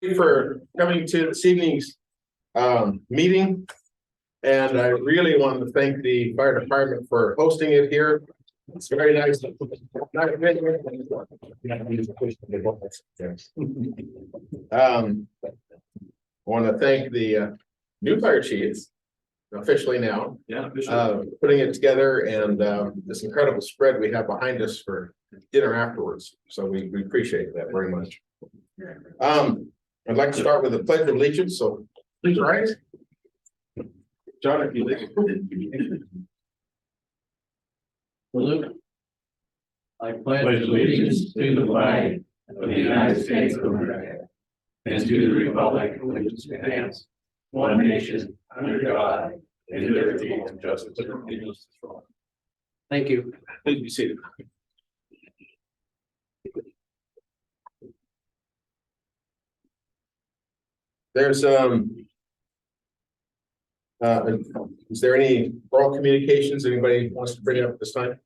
For coming to this evening's meeting. And I really want to thank the fire department for hosting it here. It's very nice. I want to thank the new fire chiefs officially now. Yeah, officially. Putting it together and this incredible spread we have behind us for dinner afterwards. So we appreciate that very much. I'd like to start with the pledge of allegiance. So please rise. John, if you leave. Salute. I pledge allegiance to the flag of the United States of America and to the republic which stands one nation under God, and liberty and justice for all. Thank you. Thank you, seated. There's is there any oral communications anybody wants to bring up at this time?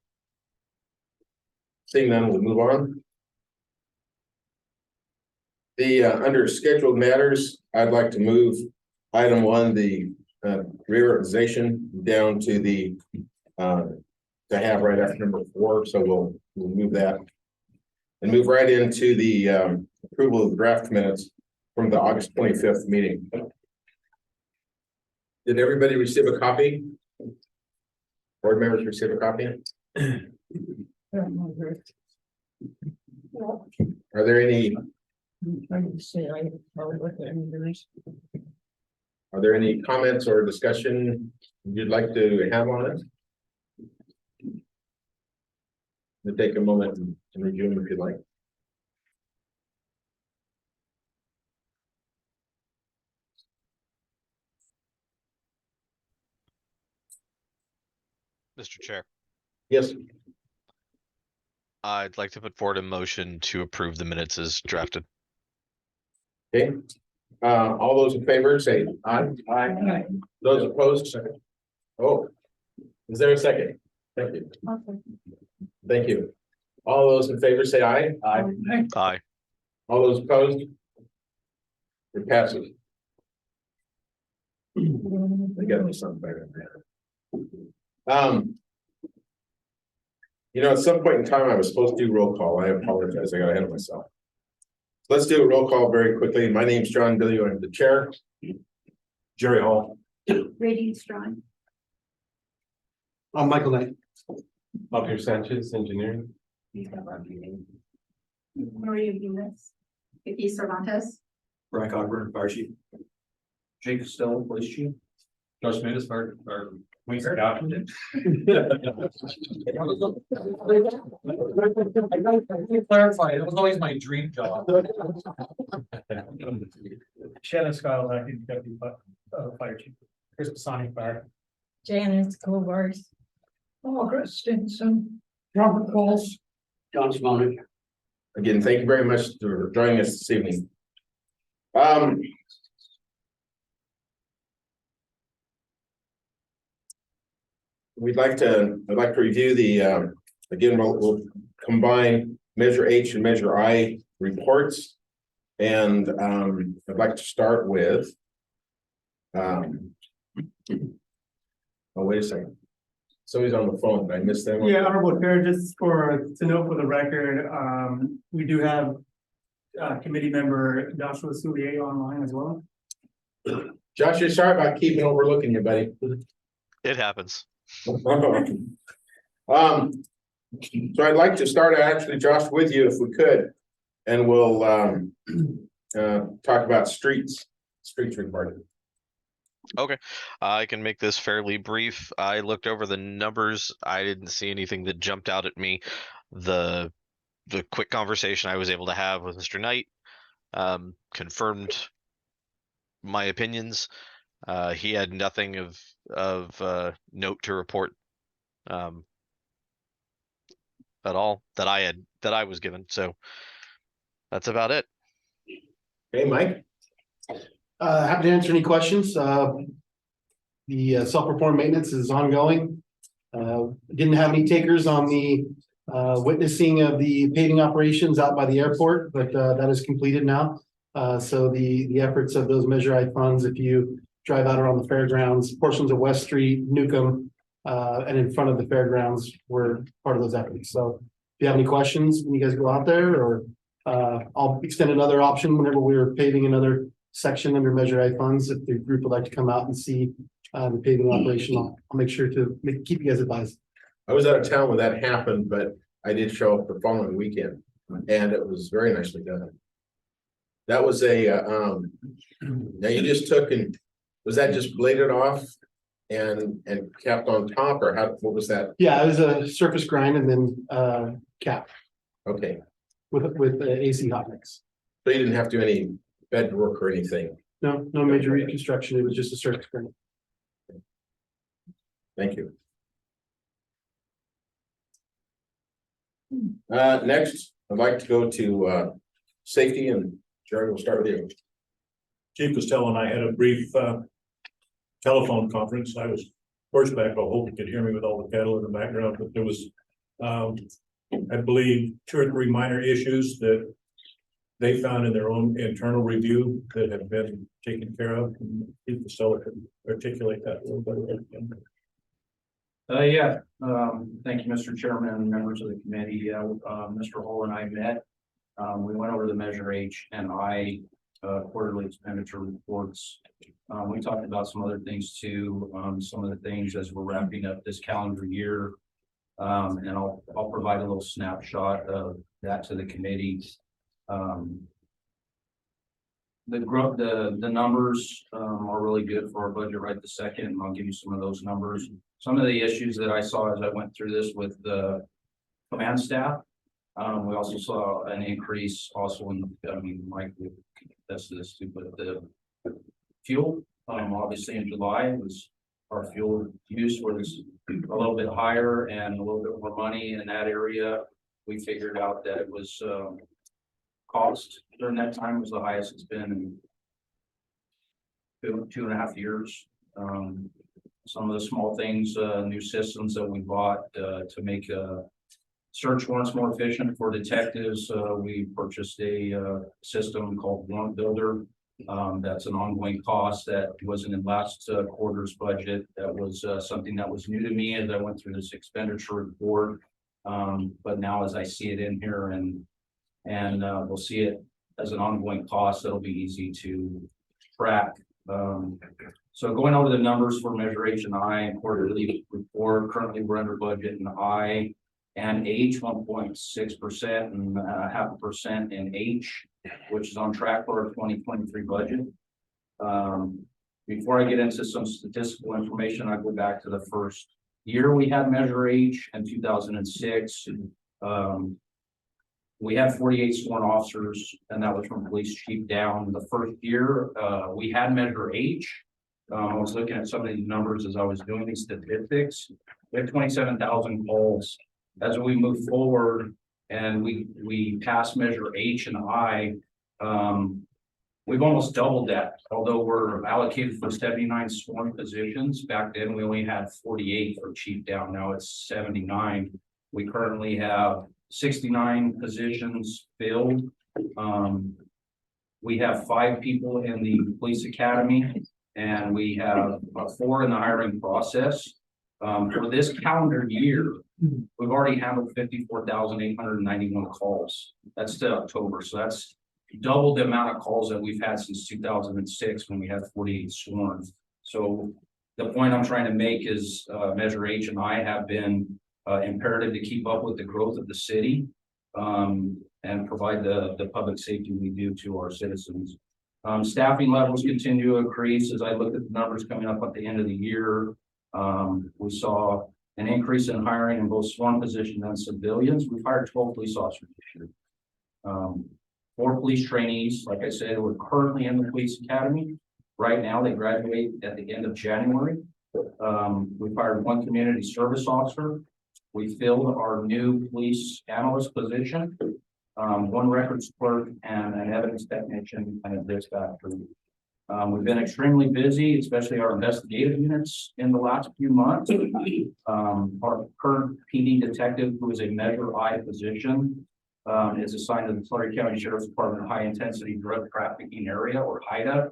Seeing none, we'll move on. The under scheduled matters, I'd like to move item 1, the reorganization down to the to have right after number 4. So we'll move that and move right into the approval of the draft minutes from the August 25th meeting. Did everybody receive a copy? Board members receive a copy? Are there any? Are there any comments or discussion you'd like to have on it? We'll take a moment and review them if you'd like. Mr. Chair, Yes. I'd like to put forward a motion to approve the minutes as drafted. Okay. All those in favor say aye. Aye. Those opposed, second. Oh, is there a second? Thank you. Thank you. All those in favor say aye. Aye. Aye. All those opposed? It passes. I gotta do something better than that. You know, at some point in time, I was supposed to do roll call. I apologize. I got ahead of myself. Let's do a roll call very quickly. My name's John Billio. I'm the chair. Jerry Hall. Rating strong. I'm Michael Knight. Javier Sanchez, engineering. Maria Venus. Vicky Cervantes. Brian Cockburn, fire chief. Jake Stone, police chief. Josh Mendes, our police scout. Clarify, it was always my dream job. Shannon Scott, acting deputy fire chief. Chris Sonic Fire. Janice Covars. Oh, Chris Stinson. Robert Coles. John Simonek. Again, thank you very much for joining us this evening. I'd like to review the, again, we'll combine Measure H and Measure I reports. And I'd like to start with, oh, wait a second. Somebody's on the phone. Did I miss them? Yeah, Honorable Chair, just to note for the record, we do have committee member Joshua Soulier online as well. Joshua, sorry about keeping overlooking you, buddy. It happens. So I'd like to start actually, Josh, with you if we could, and we'll talk about streets report. Okay, I can make this fairly brief. I looked over the numbers. I didn't see anything that jumped out at me. The quick conversation I was able to have with Mr. Knight confirmed my opinions. He had nothing of note to report at all that I was given. So that's about it. Hey, Mike. Happy to answer any questions. The self-performed maintenance is ongoing. Didn't have any takers on the witnessing of the paving operations out by the airport, but that is completed now. So the efforts of those Measure I funds, if you drive out around the fairgrounds, portions of West Street, Newcomb, and in front of the fairgrounds were part of those efforts. So if you have any questions, when you guys go out there, or I'll extend another option whenever we're paving another section under Measure I funds. If the group would like to come out and see the paving operation, I'll make sure to keep you guys advised. I was out of town when that happened, but I did show up the following weekend, and it was very nicely done. That was now you just took and, was that just bladed off and capped on top, or what was that? Yeah, it was a surface grind and then cap Okay, with AC hot mix. so you didn't have to do any bed work or anything. No major reconstruction. It was just a surface grind. Thank you. Next, I'd like to go to safety, and Jerry, we'll start with you. Chief Costello and I had a brief telephone conference. I was horseback. I hope you could hear me with all the cattle in the background, but there was, I believe, 2 or 3 minor issues that they found in their own internal review that have been taken care of. Chief Costello could articulate that a little better. Thank you, Mr. Chairman and members of the committee. Mr. Hull and I met. We went over the Measure H and I quarterly expenditure reports. We talked about some other things too, some of the things as we're wrapping up this calendar year. And I'll provide a little snapshot of that to the committee. The numbers are really good for our budget right this second, and I'll give you some of those numbers. Some of the issues that I saw as I went through this with the command staff. We also saw an increase also in, Mike will contest this too, but the fuel, obviously in July was our fuel use was a little bit higher and a little bit more money in that area. We figured out that it was cost during that time was the highest it's been in 2.5 years. Some of the small things, new systems that we bought to make search warrants more efficient for detectives. We purchased a system called Warrant Builder. That's an ongoing cost that wasn't in last quarter's budget. That was something that was new to me as I went through this expenditure report. But now as I see it in here and we'll see it as an ongoing cost, that'll be easy to track. So going over the numbers for Measure H and I and quarterly report, currently we're under budget in I and H 1.6% and 0.5% in H, which is on track for our 2023 budget. Before I get into some statistical information, I go back to the first year we had Measure H in 2006. We had 48 sworn officers, and that was from police chief down. The first year we had Measure H. I was looking at some of these numbers as I was doing these statistics. We have 27,000 calls. As we move forward and we pass Measure H and I, we've almost doubled that. Although we're allocated for 79 sworn positions, back then we only had 48 for chief down. Now it's 79. We currently have 69 positions filled. We have 5 people in the police academy, and we have 4 in the hiring process. For this calendar year, we've already handled 54,891 calls. That's to October. So that's double the amount of calls that we've had since 2006 when we had 48 sworn. So the point I'm trying to make is Measure H and I have been imperative to keep up with the growth of the city and provide the public safety we do to our citizens. Staffing levels continue to increase. As I look at the numbers coming up at the end of the year, we saw an increase in hiring in both sworn positions and civilians. We've hired 12 police officers this year. 4 police trainees, like I said, we're currently in the police academy. Right now, they graduate at the end of January. We've hired 1 community service officer. We filled our new police analyst position, 1 records clerk, and an evidence technician and a dispatcher. We've been extremely busy, especially our investigative units in the last few months. Our current PD detective, who is a Measure I position, is assigned to the Tulare County Sheriff's Department High Intensity Drug Trafficking Area, or HIDA.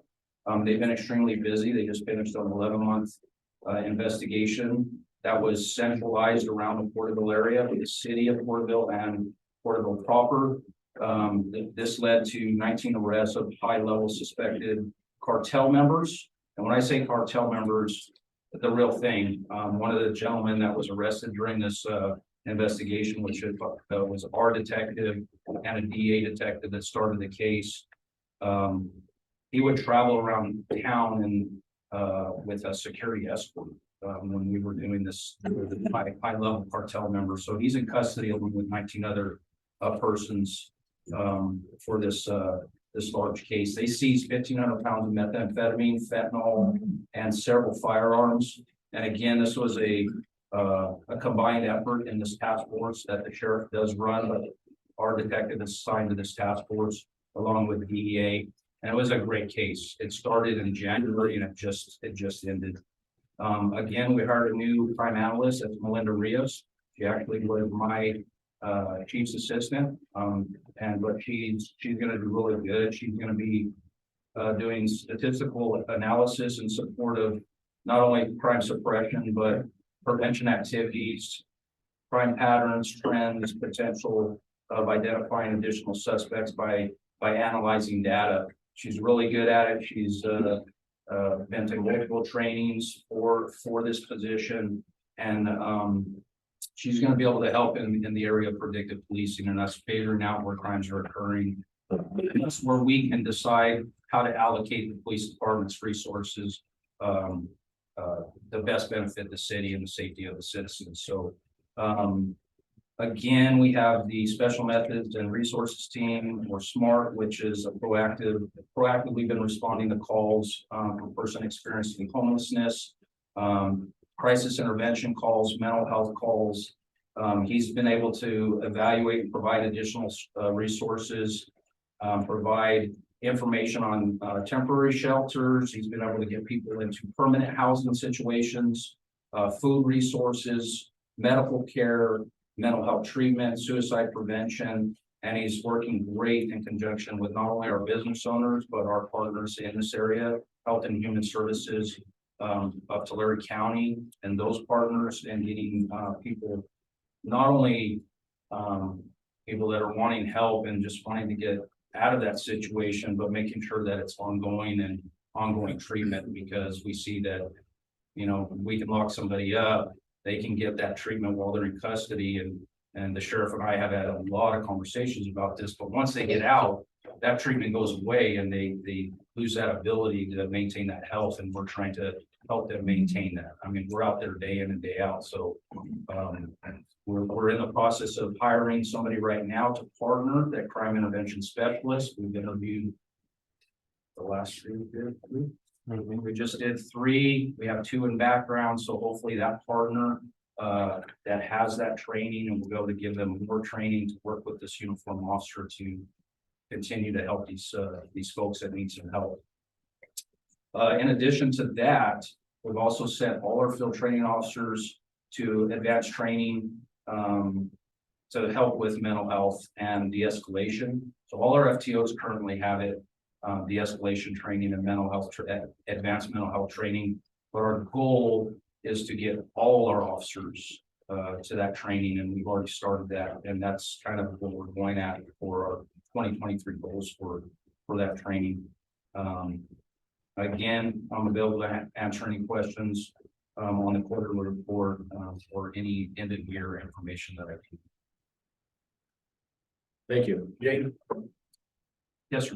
They've been extremely busy. They just finished an 11-month investigation that was centralized around the Porterville area, with the city of Porterville and Porterville proper. This led to 19 arrests of high-level suspected cartel members. And when I say cartel members, the real thing, one of the gentlemen that was arrested during this investigation, which was our detective and a DA detective that started the case. He would travel around town and with a security escort when we were doing this high level cartel member. So he's in custody along with 19 other persons for this large case. They seized 1,500 pounds of methamphetamine, fentanyl, and several firearms. And again, this was a combined effort in this task force that the sheriff does run, but our detective is assigned to this task force along with the DEA. And it was a great case. It started in January and it just ended. Again, we hired a new crime analyst, that's Melinda Rios. She actually was my chief's assistant, but she's going to do really good. She's going to be doing statistical analysis in support of not only crime suppression, but prevention activities, crime patterns, trends, potential of identifying additional suspects by analyzing data. She's really good at it. She's been to multiple trainings for this position, and she's going to be able to help in the area of predictive policing and us figuring out where crimes are occurring. That's where we can decide how to allocate the police department's resources the best benefit the city and the safety of the citizens. So again, we have the special methods and resources team, or SMART, which is a proactively been responding to calls from a person experiencing homelessness, crisis intervention calls, mental health calls. He's been able to evaluate and provide additional resources, provide information on temporary shelters. He's been able to get people into permanent housing situations, food resources, medical care, mental health treatment, suicide prevention, and he's working great in conjunction with not only our business owners, but our partners in this area, Health and Human Services of Tulare County, and those partners, and getting people, not only people that are wanting help and just wanting to get out of that situation, but making sure that it's ongoing treatment, because we see that, you know, we can lock somebody up, they can get that treatment while they're in custody, and the sheriff and I have had a lot of conversations about this, but once they get out, that treatment goes away and they lose that ability to maintain that health, and we're trying to help them maintain that. I mean, we're out there day in and day out, so we're in the process of hiring somebody right now to partner, that crime intervention specialist. We've interviewed the last 3 we just did 3. We have 2 in background, so hopefully that partner that has that training, and we'll be able to give them more training to work with this uniform officer to continue to help these folks that need some help. In addition to that, we've also sent all our field training officers to advanced training to help with mental health and de-escalation. So all our FTOs currently have it, de-escalation training and mental health, advanced mental health training. But our goal is to get all our officers to that training, and we've already started that, and that's kind of what we're going at for our 2023 goals for that training. Again, I'm available to answer any questions on the quarterly report or any end of year information that I can. Thank you. Jay? Yes, sir.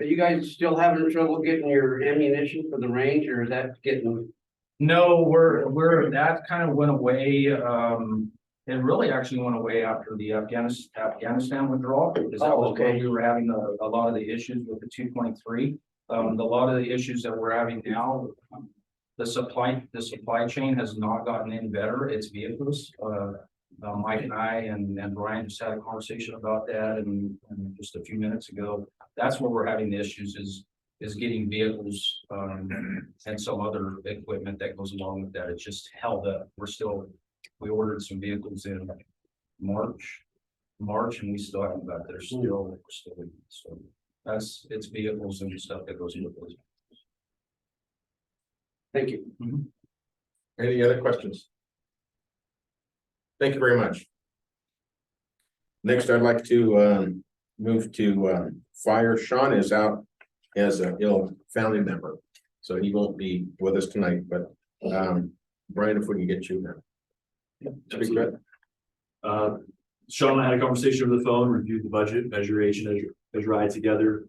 Are you guys still having trouble getting your ammunition for the range, or is that getting? No, that kind of went away. It really actually went away after the Afghanistan withdrawal, because that was when we were having a lot of the issues with the 223. A lot of the issues that we're having now, the supply chain has not gotten any better. It's vehicles. Mike and I and Brian just had a conversation about that, and just a few minutes ago. That's where we're having the issues is getting vehicles and some other equipment that goes along with that. It's just held up. We ordered some vehicles in March, March and we still haven't got there, still, so it's vehicles and stuff that goes with those. Thank you. Any other questions? Thank you very much. Next, I'd like to move to fire. Sean is out as a ill family member, so he won't be with us tonight, but Brian, if we can get you there. Speak good. Sean and I had a conversation over the phone, reviewed the budget, Measure H and Measure I together.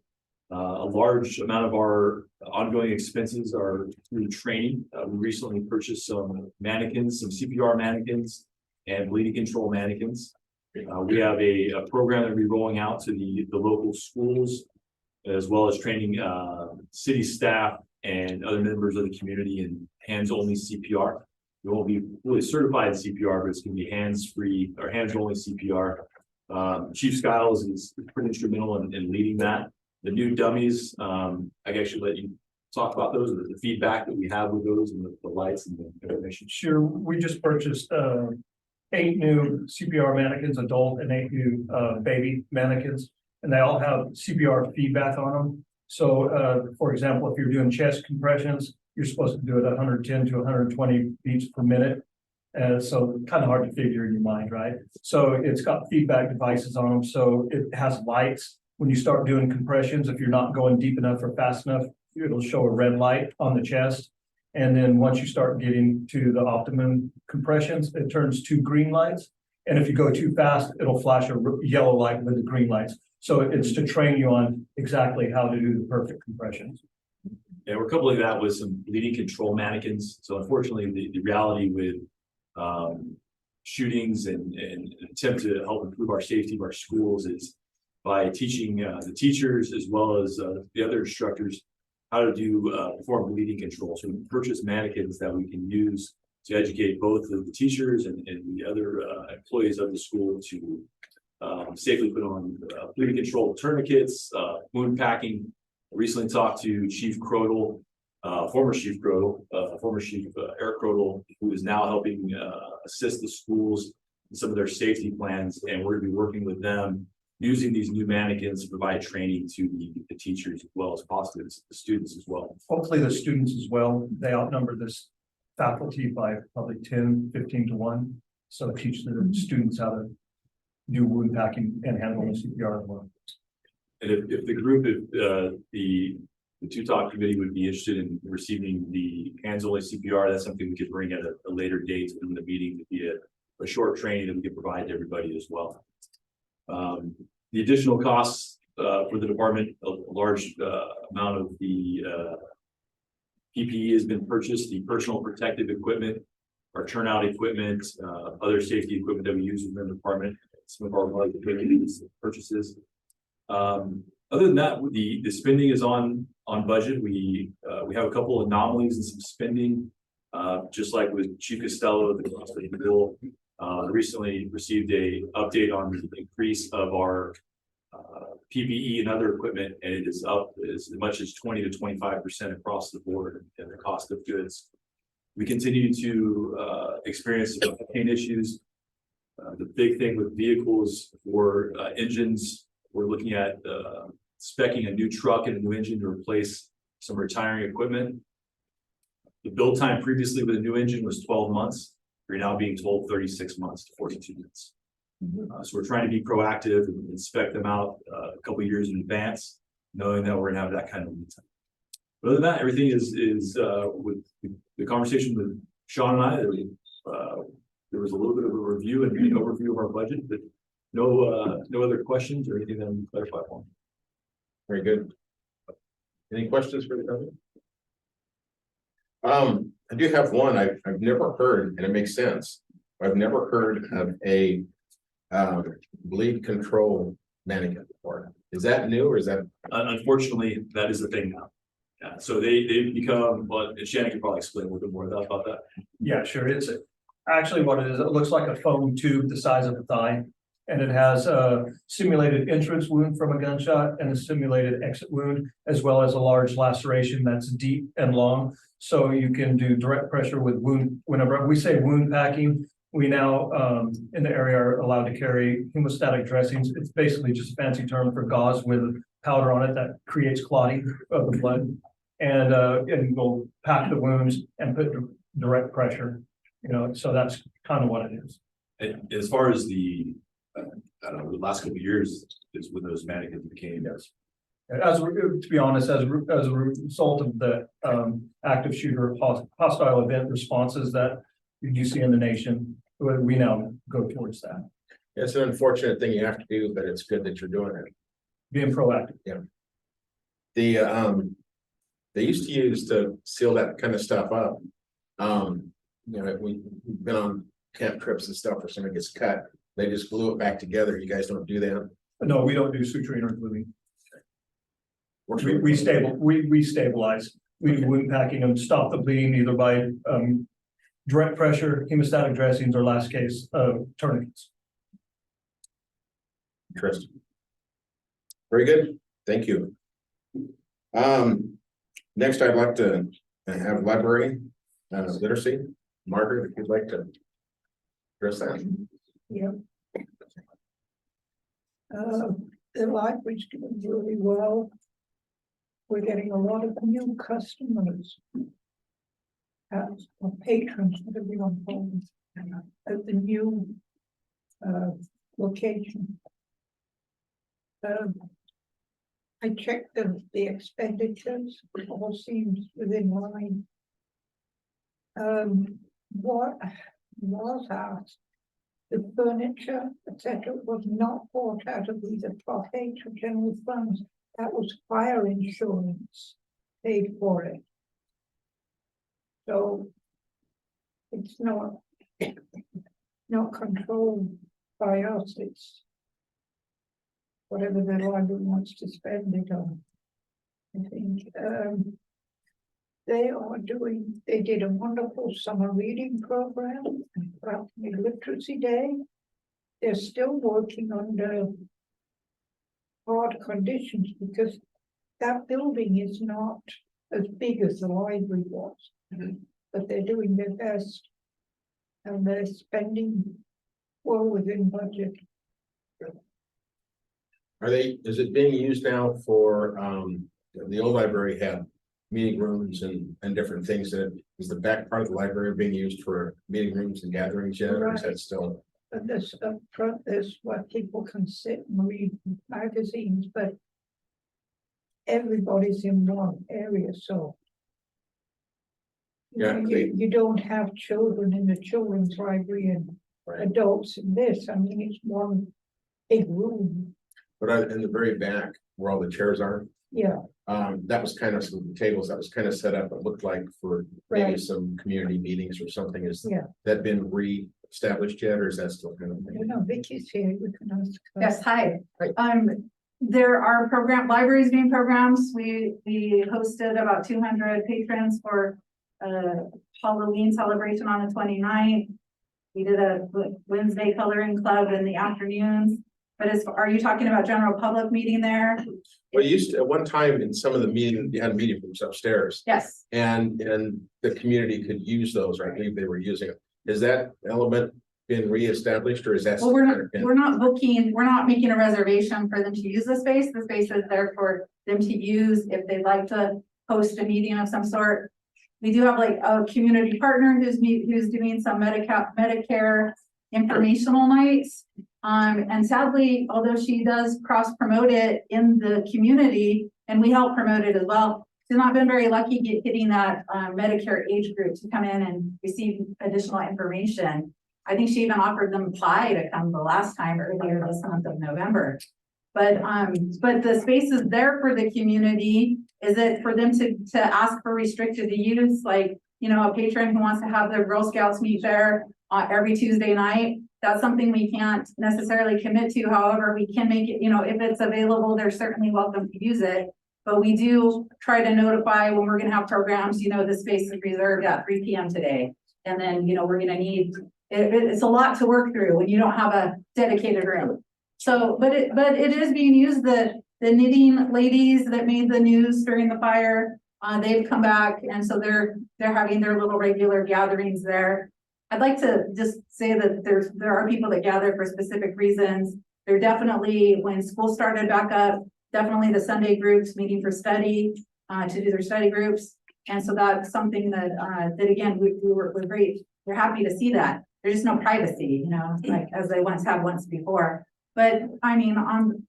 A large amount of our ongoing expenses are through training. We recently purchased some mannequins, some CPR mannequins and bleeding control mannequins. We have a program that we're rolling out to the local schools, as well as training city staff and other members of the community in hands-only CPR. We won't be fully certified in CPR, but it's going to be hands-free or hands-only CPR. Chief Skiles is pretty instrumental in leading that. The new dummies, I can actually let you talk about those, the feedback that we have with those and the lights and the information. Sure, we just purchased 8 new CPR mannequins, adult, and 8 new baby mannequins, and they all have CPR feedback on them. So, for example, if you're doing chest compressions, you're supposed to do it at 110 to 120 beats per minute. So kind of hard to figure in your mind, right? So it's got feedback devices on them. So it has lights. When you start doing compressions, if you're not going deep enough or fast enough, it'll show a red light on the chest. And then once you start getting to the optimum compressions, it turns 2 green lights. And if you go too fast, it'll flash a yellow light with the green lights. So it's to train you on exactly how to do the perfect compressions. Yeah, we're coupling that with some bleeding control mannequins. So unfortunately, the reality with shootings and attempt to help improve our safety of our schools is by teaching the teachers as well as the other instructors how to do perform bleeding control. So we purchase mannequins that we can use to educate both the teachers and the other employees of the school to safely put on bleeding control tourniquets, wound packing. I recently talked to Chief Crodel, former Chief Eric Crodel, who is now helping assist the schools in some of their safety plans, and we're going to be working with them using these new mannequins to provide training to the teachers as well as possibly the students as well. Hopefully the students as well. They outnumber this faculty by probably 10, 15 to 1. So teach the students how to do wound packing and handle the CPR as well. And if the group, the two-talk committee would be interested in receiving the hands-only CPR, that's something we could bring at a later date in the meeting to be a short training that we could provide to everybody as well. The additional costs for the department, a large amount of the PPE has been purchased, the personal protective equipment, our turnout equipment, other safety equipment that we use within the department, some of our large purchases. Other than that, the spending is on budget. We have a couple of anomalies in some spending, just like with Chief Costello, the cost of the bill. Recently received a update on the increase of our PPE and other equipment, and it is up as much as 20 to 25% across the board in the cost of goods. We continue to experience supply chain issues. The big thing with vehicles for engines, we're looking at speccing a new truck and a new engine to replace some retiring equipment. The build time previously with a new engine was 12 months. We're now being told 36 months to 42 months. So we're trying to be proactive and inspect them out a couple of years in advance, knowing that we're gonna have that kind of lead time. But other than that, everything is with the conversation with Sean and I, there was a little bit of a review and an overview of our budget, but no other questions or anything that I'm clarify on. Very good. Any questions for the governor? I do have one. I've never heard, and it makes sense. I've never heard of a bleed control mannequin before. Is that new or is that? Unfortunately, that is the thing now. Yeah, so they've become, but Shannon can probably explain a little bit more about that. Yeah, sure. It's actually what it is. It looks like a foam tube the size of a thigh. And it has a simulated entrance wound from a gunshot and a simulated exit wound, as well as a large laceration that's deep and long. So you can do direct pressure with wound. Whenever we say wound packing, We now, in the area are allowed to carry hemostatic dressings. It's basically just a fancy term for gauze with powder on it that creates clotting of the blood. And we'll pack the wounds and put direct pressure, so that's kind of what it is. And as far as the, I don't know, the last couple of years is when those mannequins became. Yes. To be honest, as a result of the active shooter hostile event responses that you see in the nation, we now go towards that. It's an unfortunate thing you have to do, but it's good that you're doing it. Being proactive. Yeah. They used to use to seal that kind of stuff up. We've been on camp trips and stuff where somebody gets cut, they just glue it back together. You guys don't do that? No, we don't do suturing or gluing. We stabilize. We do wound packing and stop the bleeding either by direct pressure, hemostatic dressings, or last case, tourniquets. Interesting. Very good. Thank you. Next, I'd like to have library literacy. Margaret, if you'd like to address that. Yeah. The library's doing really well. We're getting a lot of new customers. Patrons that have been on home at the new location. I checked the expenditures, it all seems within line. What was asked, the furniture, etc., was not bought out of either profit or general funds. That was fire insurance paid for it. So it's not controlled by us, it's whatever the library wants to spend it on. I think they did a wonderful summer reading program, literacy day. They're still working under hard conditions because that building is not as big as the library was. But they're doing their best and they're spending well within budget. Is it being used now for, the old library had meeting rooms and different things that is the back part of the library being used for meeting rooms and gatherings yet, or is that still? And this up front is where people can sit and read magazines, but everybody's in one area, so. Yeah, You don't have children in the children's library and adults in this. I mean, it's one big room. But in the very back where all the chairs are, Yeah, that was kind of some tables that was kind of set up. It looked like for maybe some community meetings or something. Is that been re-established yet, or is that still kind of? Vicky's here. You can ask her. Yes, hi. There are libraries doing programs. We hosted about 200 patrons for Halloween celebration on the 29th. We did a Wednesday coloring club in the afternoons. But are you talking about general public meeting there? Well, you used to, at one time in some of the meeting, you had meeting rooms upstairs. Yes. And the community could use those, or I believe they were using it. Is that element been reestablished, or is that? Well, we're not making a reservation for them to use the space. The space is there for them to use if they'd like to host a meeting of some sort. We do have like a community partner who's doing some Medicare informational nights. And sadly, although she does cross promote it in the community and we help promote it as well, she's not been very lucky getting that Medicare age group to come in and receive additional information. I think she even offered them pie to come the last time earlier this month of November. But the space is there for the community. Is it for them to ask for restricted use, like, a patron who wants to have the Girl Scouts meet there every Tuesday night? That's something we can't necessarily commit to. However, we can make it, if it's available, they're certainly welcome to use it. But we do try to notify when we're going to have programs, the space is reserved at 3 p.m. today. And then, we're going to need, it's a lot to work through when you don't have a dedicated room. So, but it is being used. The knitting ladies that made the news during the fire, they've come back. And so they're having their little regular gatherings there. I'd like to just say that there are people that gather for specific reasons. There definitely, when school started back up, definitely the Sunday groups meeting for study, to do their study groups. And so that's something that, that again, we're great. We're happy to see that. There's just no privacy, you know, like as they once before. But I mean, on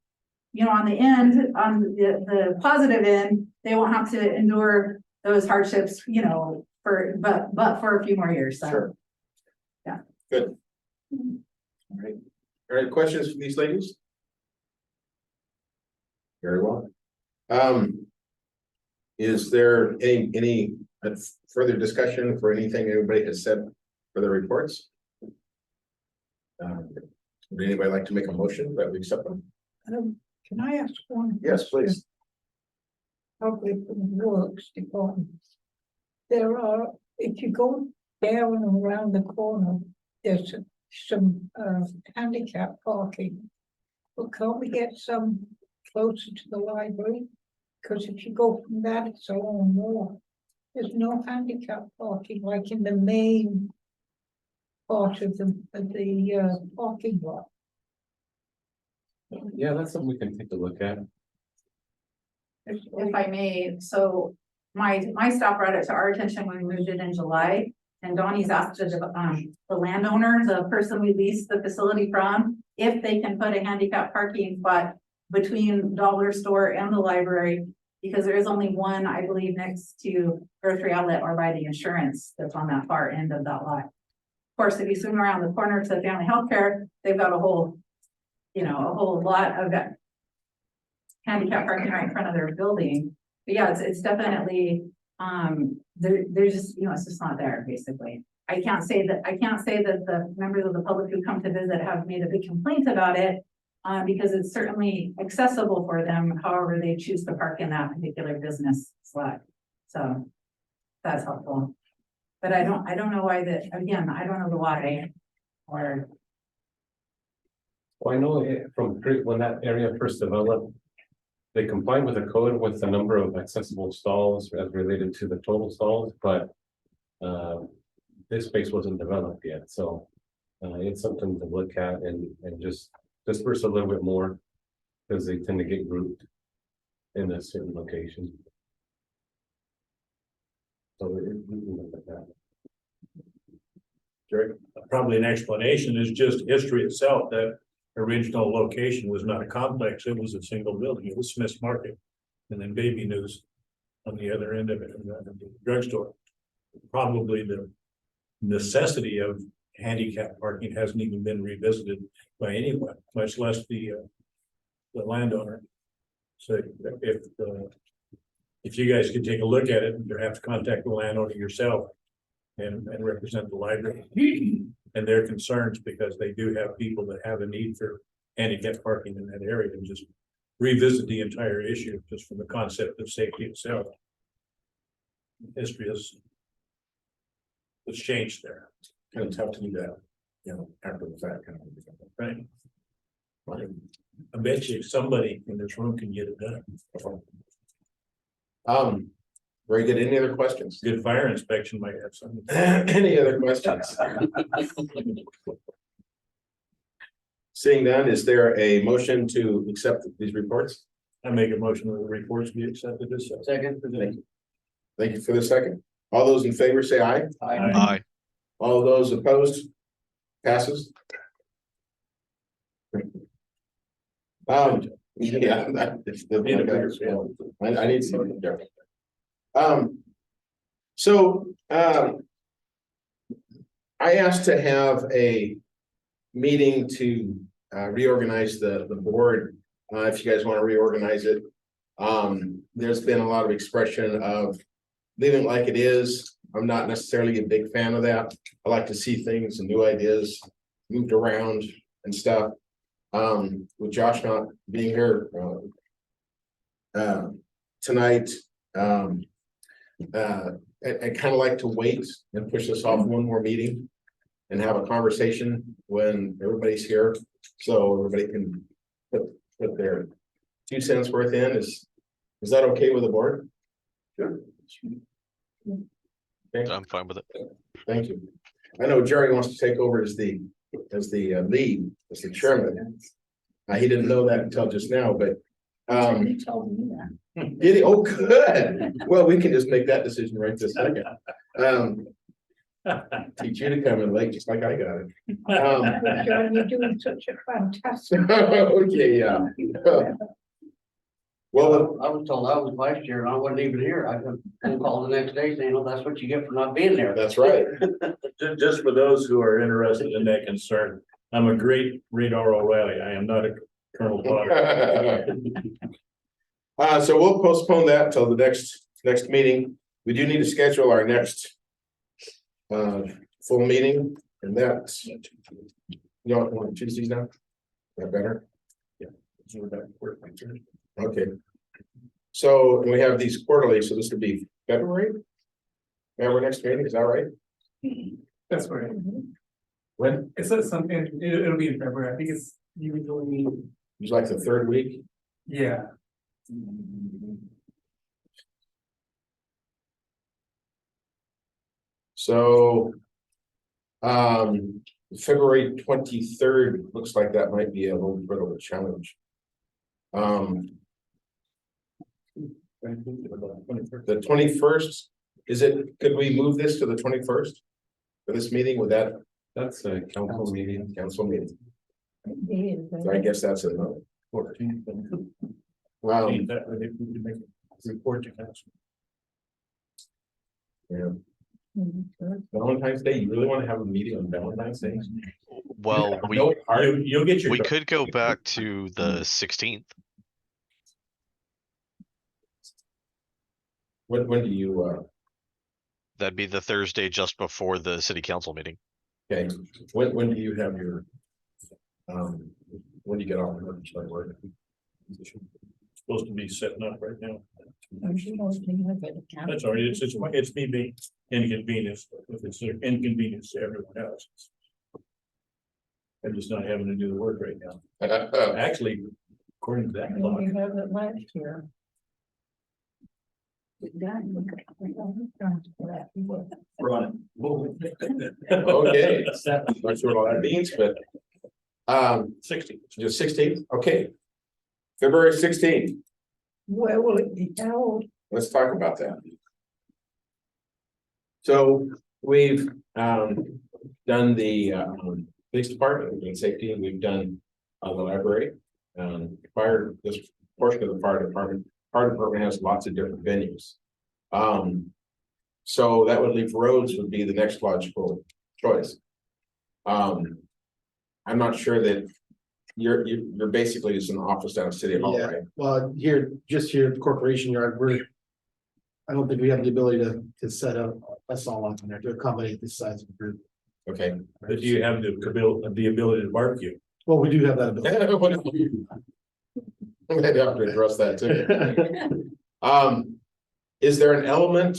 the end, on the positive end, they won't have to endure those hardships, you know, but for a few more years. So. Sure. Yeah. Good. All right, questions from these ladies? Very well. Is there any further discussion for anything everybody has said for the reports? Would anybody like to make a motion that we accept them? Can I ask one? Yes, please. Public Works Department. There are, if you go down and around the corner, there's some handicap parking. But can't we get some closer to the library? Because if you go from that, it's a long walk. There's no handicap parking like in the main part of the parking lot. Yeah, that's something we can take a look at. If I may, so my staff brought it to our attention when we moved it in July. And Donnie's asked the landowner, the person we leased the facility from, if they can put a handicap parking spot between dollar store and the library, because there is only one, I believe, next to Grocery Outlet or by the insurance that's on that far end of that lot. Of course, if you swing around the corner to Family Healthcare, they've got a whole lot of handicap parking right in front of their building. But yeah, it's definitely, they're just, you know, it's just not there, basically. I can't say that the members of the public who come to visit have made a big complaint about it, because it's certainly accessible for them, however they choose to park in that particular business slot. So that's helpful. But I don't know why again, I don't know the why or. Well, I know from when that area first developed, they complied with the code with the number of accessible stalls as related to the total stalls, but this space wasn't developed yet, so it's something to look at and just disperse a little bit more, because they tend to get grouped in a certain location. So we can look at that. Jerry? Probably an explanation is just history itself. That original location was not a complex, it was a single building. It was Smith's Market. And then Baby News on the other end of it, in the drugstore. Probably the necessity of handicap parking hasn't even been revisited by anyone, much less the landowner. So if you guys could take a look at it, you have to contact the landowner yourself and represent the library and their concerns, because they do have people that have a need for handicap parking in that area, and just revisit the entire issue just from the concept of safety itself. History has changed there. Kind of tough to do that, you know, after the fact. Kind of, Right. I bet you somebody in this room can get it done. Very good. Any other questions? Good fire inspection might have something. Any other questions? Seeing none, is there a motion to accept these reports? I make a motion that the reports be accepted as such. Second. Thank you. Thank you for the second. All those in favor say aye. Aye. All those opposed? Passes. Yeah. I need something different. I asked to have a meeting to reorganize the board. If you guys want to reorganize it, there's been a lot of expression of leaving it like it is. I'm not necessarily a big fan of that. I like to see things and new ideas moved around and stuff. With Josh not being here tonight, I kind of like to wait and push this off one more meeting and have a conversation when everybody's here, so everybody can put their 2 cents worth in. Is that okay with the board? Sure. Okay. I'm fine with it. Thank you. I know Jerry wants to take over as the lead, as the chairman. He didn't know that until just now, but He told me that. did he? Oh, good. Well, we can just make that decision right this second. Teach you to come in late, just like I got it. John, you're doing such a fantastic. Okay, yeah. Well, I was told I was vice chair and I wasn't even here. I couldn't call the next day saying, oh, that's what you get for not being there. that's right. Just for those who are interested in that concern, I'm a great Radar O'Reilly. I am not a Colonel Potter. So we'll postpone that till the next meeting. We do need to schedule our next full meeting, and that's, you don't want Tuesdays now? Is that better? Yeah. Okay. So we have these quarterly, so this would be February? Yeah, our next meeting, is that right? That's right. When? It says something, it'll be in February. I think it's usually, It's like the third week? yeah. So. February 23rd, looks like that might be a little bit of a challenge. The 21st, could we move this to the 21st? For this meeting, with that? That's a council meeting. Council meeting, He so I guess that's a no. 14th. Wow, That way we can make a report to council. yeah. Valentine's Day, you really want to have a meeting on Valentine's Day? Well, No, You'll get your. we could go back to the 16th. when do you, That'd be the Thursday just before the city council meeting. okay, when do you have your, when do you get off work? Start work? Supposed to be setting up right now. That's That's all right. It's me being inconvenienced. If it's an inconvenience to everyone else. I'm just not having to do the work right now. Actually, according to that clock. We have it last year. We're on it. Okay, not sure what all that means, but. 60. Just 16th, okay. February 16th, Where will it be held? let's talk about that. So we've done the police department, we've done safety, and we've done the library. This portion of the fire department has lots of different venues. So that would leave roads would be the next logical choice. I'm not sure that you're basically just an office down at City Hall, Yeah, right? well, here at the corporation yard, I don't think we have the ability to set up a saw on there to accommodate this size of the group. Okay. But do you have the ability to barbecue? Well, we do have that ability. I'd have to address that too. Is there an element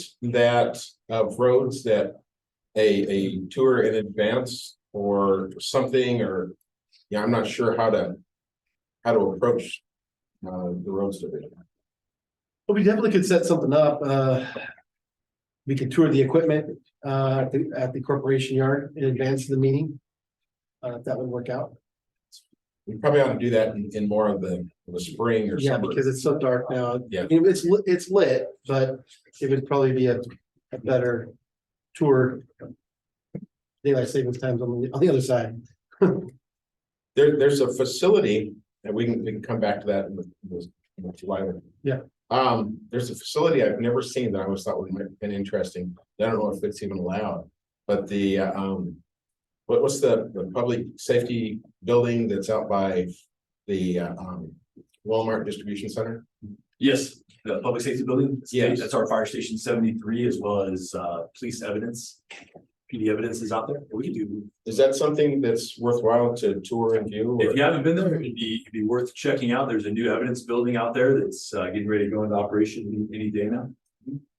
of roads that a tour in advance or something, or, yeah, I'm not sure how to approach the roads division. But we definitely could set something up. We could tour the equipment at the corporation yard in advance of the meeting. If that would work out. We probably ought to do that in more of the spring or Yeah, summer. because it's so dark now. Yeah. It's lit, but it would probably be a better tour. Daylight savings times on the other side. There's a facility, and we can come back to that in the July. Yeah. There's a facility I've never seen that I always thought might have been interesting. I don't know if it's even allowed, but the what's the public safety building that's out by the Walmart distribution center? Yes, the public safety building. Yes. That's our fire station 73, as well as police evidence. PD evidence is out there. We can do. Is that something that's worthwhile to tour and view? Or? If you haven't been there, it'd be worth checking out. There's a new evidence building out there that's getting ready to go into operation any day now.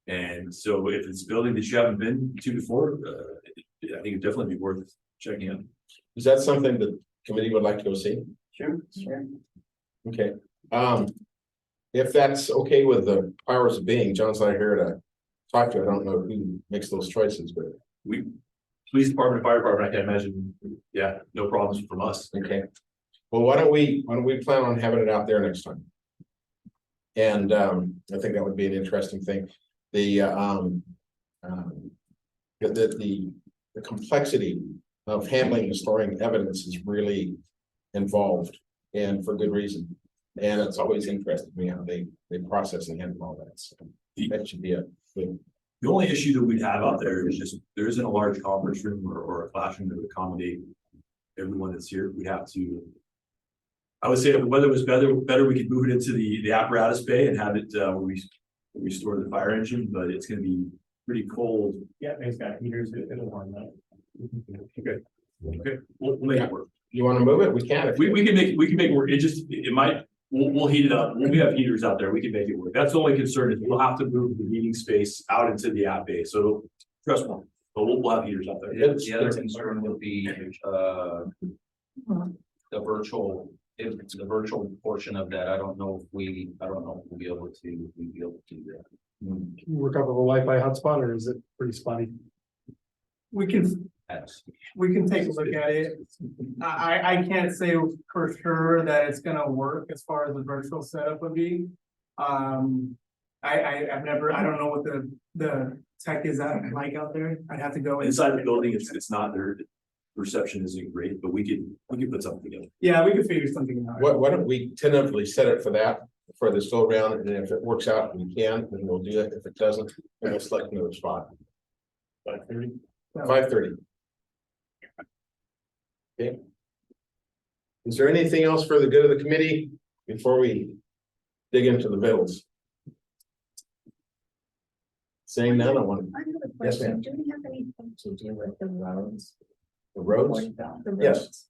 And so if it's a building that you haven't been to before, I think it'd definitely be worth checking out. Is that something the committee would like to go see? Sure. Okay. If that's okay with the powers of being, John's not here to talk to. I don't know who makes those choices, but We police department, fire department, I can imagine, yeah, no problems from us. Okay. Well, why don't we plan on having it out there next time? And I think that would be an interesting thing. The the complexity of handling and storing evidence is really involved, and for good reason. And it's always interested me how they process and handle all that. So that should be a good. The only issue that we'd have out there is just, there isn't a large conference room or a classroom that would accommodate everyone that's here. We'd have to. I would say if the weather was better, we could move it into the apparatus bay and have it where we store the fire engine, but it's gonna be pretty cold. Yeah, it's got heaters, it'll warm up. Okay, we'll make it work. You want to move it? We can. We can make it work. It might, we'll heat it up. We have heaters out there. We can make it work. That's the only concern is we'll have to move the meeting space out into the app bay. So trust me, but we'll have heaters out there. The other concern would be, the virtual, if it's the virtual portion of that, I don't know if we'll be able to do that. Can you work off of a Wi-Fi hotspot, or is it pretty spotty? We can take a look at it. I can't say for sure that it's gonna work as far as the virtual setup would be. I don't know what the tech is like out there. I'd have to go Inside the building, it's not there. The reception isn't great, but we could put something together. Yeah, we could figure something out. Why don't we tentatively set it for that, for this go round, and if it works out, we can, then we'll do it. If it doesn't, then we'll select another spot. 5:30. 5:30. Okay. Is there anything else for the good of the committee before we dig into the bills? Saying none, I want. I have a Yes, ma'am. question. Do we have anything to do with the roads? The roads? The Yes. roads.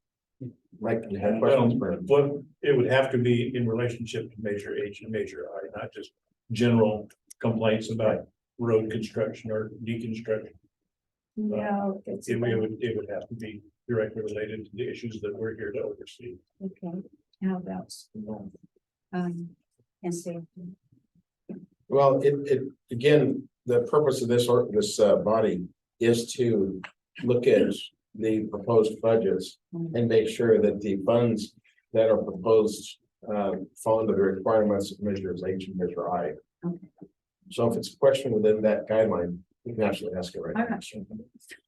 Mike, you had questions for him? What, it would have to be in relationship to Measure H and Measure I, not just general complaints about road construction or deconstruction. No, it's. It would have to be directly related to the issues that we're here to oversee. Okay, how about school? And safety. Well, again, the purpose of this body is to look at the proposed budgets and make sure that the funds that are proposed fall under the requirements of Measures H and Measure I. Okay. So if it's a question within that guideline, you can actually ask it right I'm now. not sure.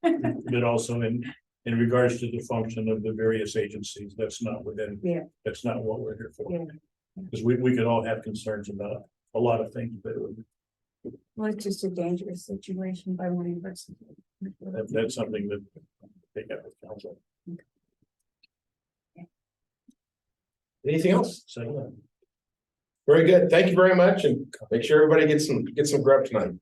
But also in regards to the function of the various agencies, that's not within. Yeah. That's not what we're here for. Yeah. Because we could all have concerns about a lot of things, but Well, it's just a dangerous situation by one university. that's something that they got with council. Anything else? So. Very good. Thank you very much, and make sure everybody gets some grub tonight.